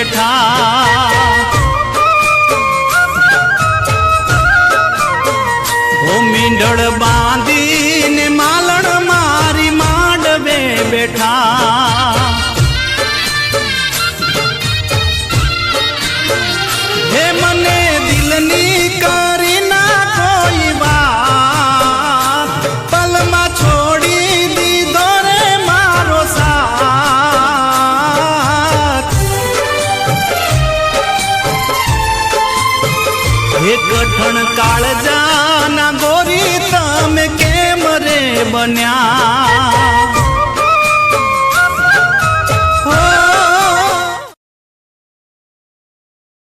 બેઠા ઓ મીંડળ બાંધીને માલણ મારી માંડવે બેઠા હે મને દિલની કરી ના કોઈ વાત પલમાં છોડી દીધો રે મારો સાથ હે કઠણ કાળજાના ગોરી તમે કેમ રે બન્યા